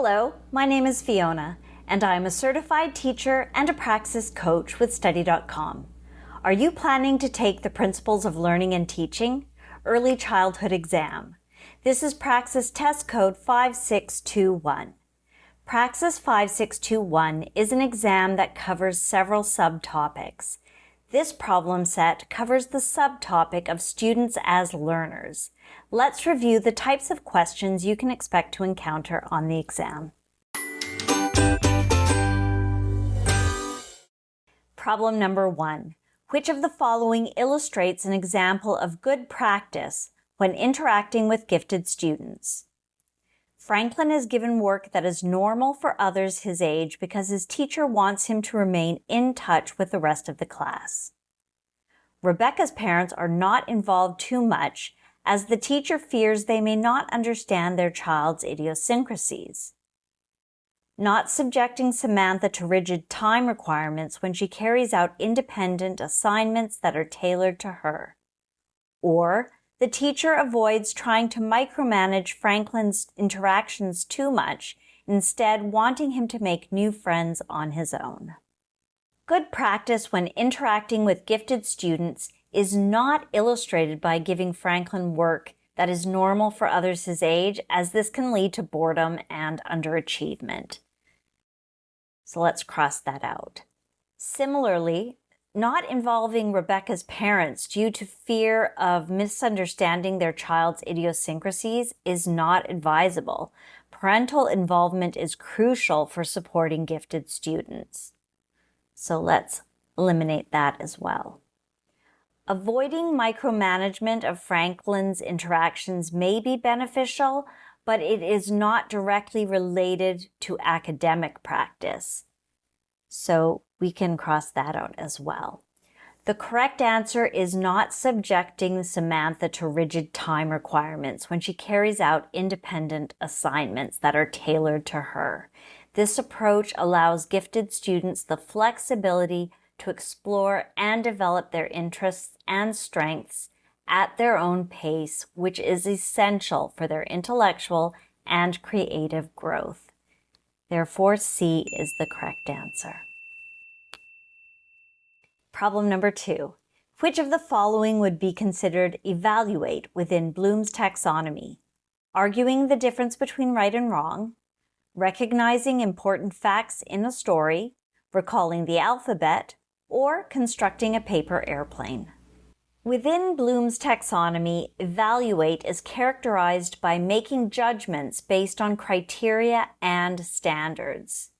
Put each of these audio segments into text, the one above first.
Hello, my name is Fiona, and I am a certified teacher and a Praxis coach with Study.com. Are you planning to take the Principles of Learning and Teaching Early Childhood exam? This is Praxis test code 5621. Praxis 5621 is an exam that covers several subtopics. This problem set covers the subtopic of students as learners. Let's review the types of questions you can expect to encounter on the exam. Problem number 1. Which of the following illustrates an example of good practice when interacting with gifted students? Franklin is given work that is normal for others his age because his teacher wants him to remain in touch with the rest of the class. Rebecca's parents are not involved too much as the teacher fears they may not understand their child's idiosyncrasies. Not subjecting Samantha to rigid time requirements when she carries out independent assignments that are tailored to her. Or the teacher avoids trying to micromanage Franklin's interactions too much, instead wanting him to make new friends on his own. Good practice when interacting with gifted students is not illustrated by giving Franklin work that is normal for others his age, as this can lead to boredom and underachievement. So let's cross that out. Similarly, not involving Rebecca's parents due to fear of misunderstanding their child's idiosyncrasies is not advisable. Parental involvement is crucial for supporting gifted students. So let's eliminate that as well. Avoiding micromanagement of Franklin's interactions may be beneficial, but it is not directly related to academic practice. So we can cross that out as well. The correct answer is not subjecting Samantha to rigid time requirements when she carries out independent assignments that are tailored to her. This approach allows gifted students the flexibility to explore and develop their interests and strengths at their own pace, which is essential for their intellectual and creative growth. Therefore, C is the correct answer. Problem number 2. Which of the following would be considered evaluate within Bloom's taxonomy? Arguing the difference between right and wrong, recognizing important facts in a story, recalling the alphabet, or constructing a paper airplane. Within Bloom's taxonomy, evaluate is characterized by making judgments based on criteria and standards.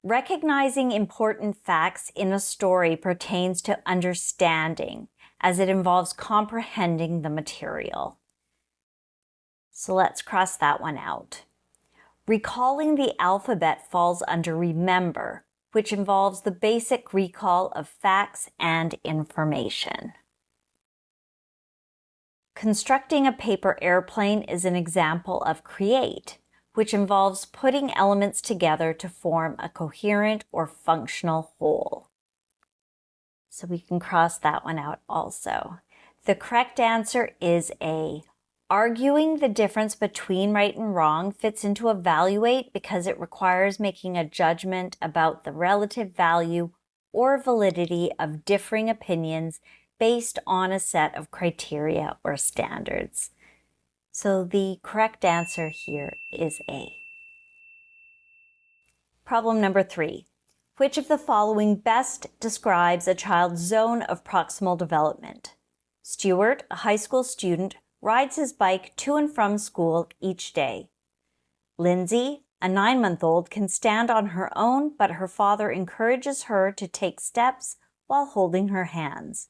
Recognizing important facts in a story pertains to understanding, as it involves comprehending the material. So let's cross that one out. Recalling the alphabet falls under remember, which involves the basic recall of facts and information. Constructing a paper airplane is an example of create, which involves putting elements together to form a coherent or functional whole. So we can cross that one out also. The correct answer is A. Arguing the difference between right and wrong fits into evaluate because it requires making a judgment about the relative value or validity of differing opinions based on a set of criteria or standards. So the correct answer here is A. Problem number 3. Which of the following best describes a child's zone of proximal development? Stuart, a high school student, rides his bike to and from school each day. Lindsay, a 9-month-old, can stand on her own, but her father encourages her to take steps while holding her hands.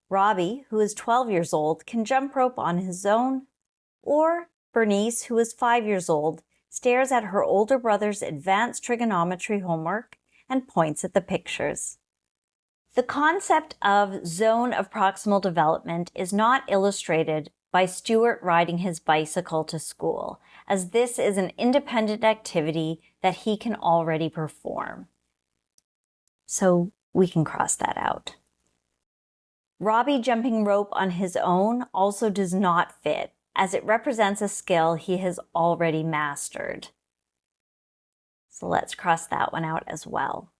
Robbie, who is 12 years old, can jump rope on his own. Or Bernice, who is 5 years old, stares at her older brother's advanced trigonometry homework and points at the pictures. The concept of zone of proximal development is not illustrated by Stuart riding his bicycle to school, as this is an independent activity that he can already perform. So we can cross that out. Robbie jumping rope on his own also does not fit, as it represents a skill he has already mastered. So let's cross that one out as well.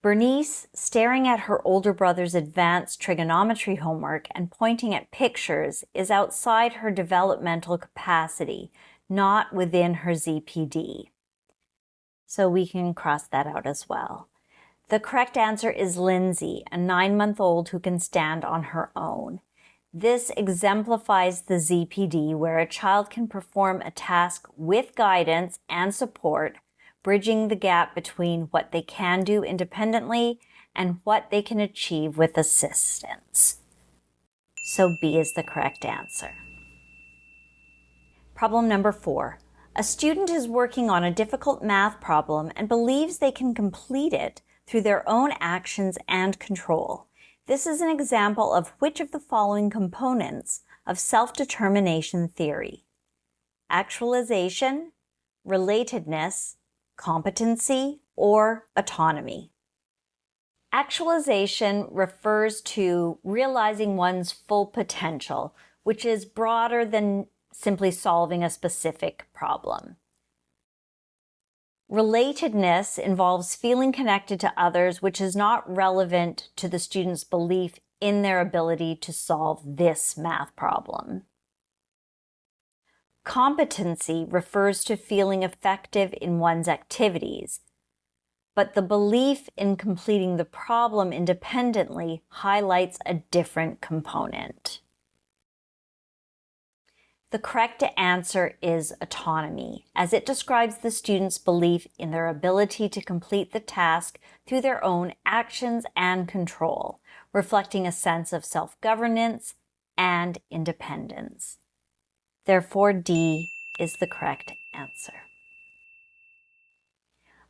Bernice, staring at her older brother's advanced trigonometry homework and pointing at pictures, is outside her developmental capacity, not within her ZPD. So we can cross that out as well. The correct answer is Lindsay, a 9-month-old who can stand on her own. This exemplifies the ZPD, where a child can perform a task with guidance and support, bridging the gap between what they can do independently and what they can achieve with assistance. So B is the correct answer. Problem number 4. A student is working on a difficult math problem and believes they can complete it through their own actions and control. This is an example of which of the following components of self-determination theory: actualization, relatedness, competency, or autonomy. Actualization refers to realizing one's full potential, which is broader than simply solving a specific problem. Relatedness involves feeling connected to others, which is not relevant to the student's belief in their ability to solve this math problem. Competency refers to feeling effective in one's activities, but the belief in completing the problem independently highlights a different component. The correct answer is autonomy, as it describes the student's belief in their ability to complete the task through their own actions and control, reflecting a sense of self-governance and independence. Therefore, D is the correct answer.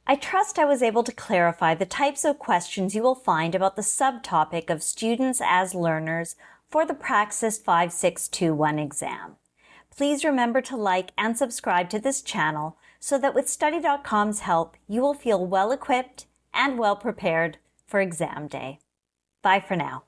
I trust I was able to clarify the types of questions you will find about the subtopic of students as learners for the Praxis 5621 exam. Please remember to like and subscribe to this channel so that with Study.com's help, you will feel well equipped and well prepared for exam day. Bye for now.